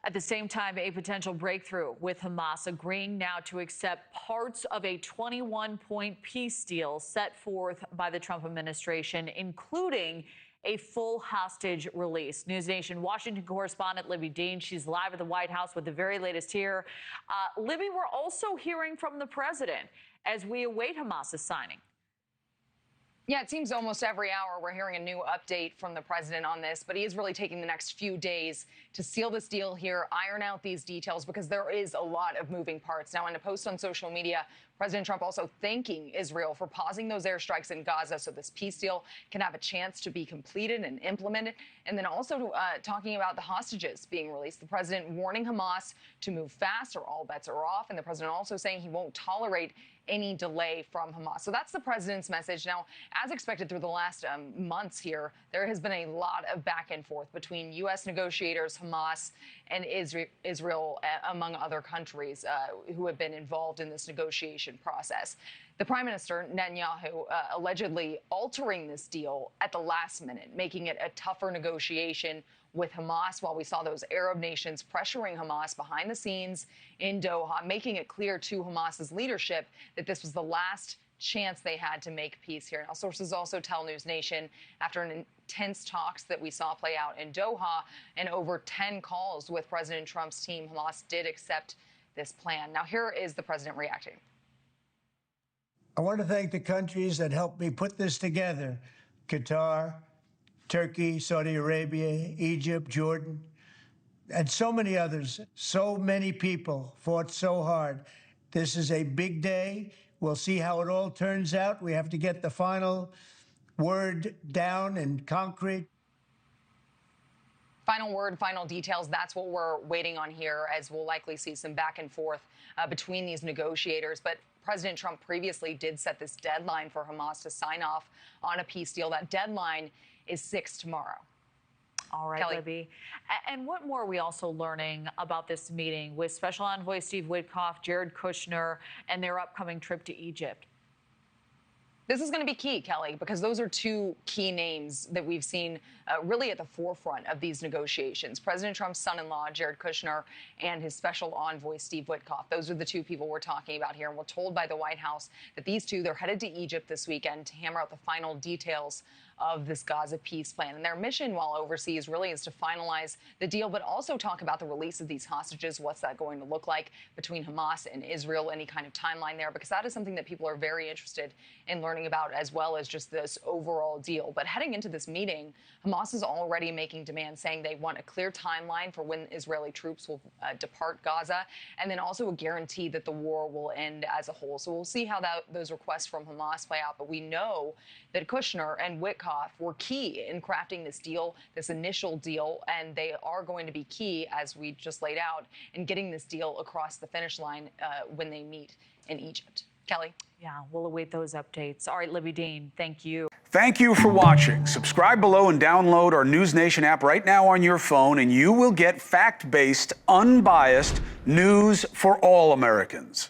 At the same time, a potential breakthrough with Hamas agreeing now to accept parts of a 21-point peace deal set forth by the Trump administration, including a full hostage release. NewsNation Washington correspondent Libbey Dean, she's live at the White House with the very latest here. Libbey, we're also hearing from the president as we await Hamas's signing. Yeah, it seems almost every hour we're hearing a new update from the president on this, but he is really taking the next few days to seal this deal here, iron out these details, because there is a lot of moving parts. Now, in a post on social media, President Trump also thanking Israel for pausing those airstrikes in Gaza so this peace deal can have a chance to be completed and implemented, and then also talking about the hostages being released. The president warning Hamas to move fast or all bets are off, and the president also saying he won't tolerate any delay from Hamas. So that's the president's message. Now, as expected through the last months here, there has been a lot of back and forth between U.S. negotiators, Hamas, and Israel, among other countries who have been involved in this negotiation process. The Prime Minister, Netanyahu, allegedly altering this deal at the last minute, making it a tougher negotiation with Hamas, while we saw those Arab nations pressuring Hamas behind the scenes in Doha, making it clear to Hamas's leadership that this was the last chance they had to make peace here. Now, sources also tell NewsNation, after an intense talks that we saw play out in Doha and over 10 calls with President Trump's team, Hamas did accept this plan. Now, here is the president reacting. I want to thank the countries that helped me put this together: Qatar, Turkey, Saudi Arabia, Egypt, Jordan, and so many others. So many people fought so hard. This is a big day. We'll see how it all turns out. We have to get the final word down and concrete. Final word, final details. That's what we're waiting on here, as we'll likely see some back and forth between these negotiators. But President Trump previously did set this deadline for Hamas to sign off on a peace deal. That deadline is 6 tomorrow. All right, Kelly. Libbey. And what more are we also learning about this meeting with Special Envoy Steve Witkoff, Jared Kushner, and their upcoming trip to Egypt? This is going to be key, Kelly, because those are two key names that we've seen really at the forefront of these negotiations. President Trump's son-in-law, Jared Kushner, and his special envoy, Steve Witkoff. Those are the two people we're talking about here. And we're told by the White House that these two, they're headed to Egypt this weekend to hammer out the final details of this Gaza peace plan. And their mission while overseas really is to finalize the deal, but also talk about the release of these hostages. What's that going to look like between Hamas and Israel? Any kind of timeline there? Because that is something that people are very interested in learning about, as well as just this overall deal. But heading into this meeting, Hamas is already making demands, saying they want a clear timeline for when Israeli troops will depart Gaza, and then also a guarantee that the war will end as a whole. So we'll see how those requests from Hamas play out. But we know that Kushner and Witkoff were key in crafting this deal, this initial deal, and they are going to be key, as we just laid out, in getting this deal across the finish line when they meet in Egypt. Kelly? Yeah, we'll await those updates. All right, Libbey Dean, thank you. Thank you for watching. Subscribe below and download our NewsNation app right now on your phone, and you will get fact-based, unbiased news for all Americans.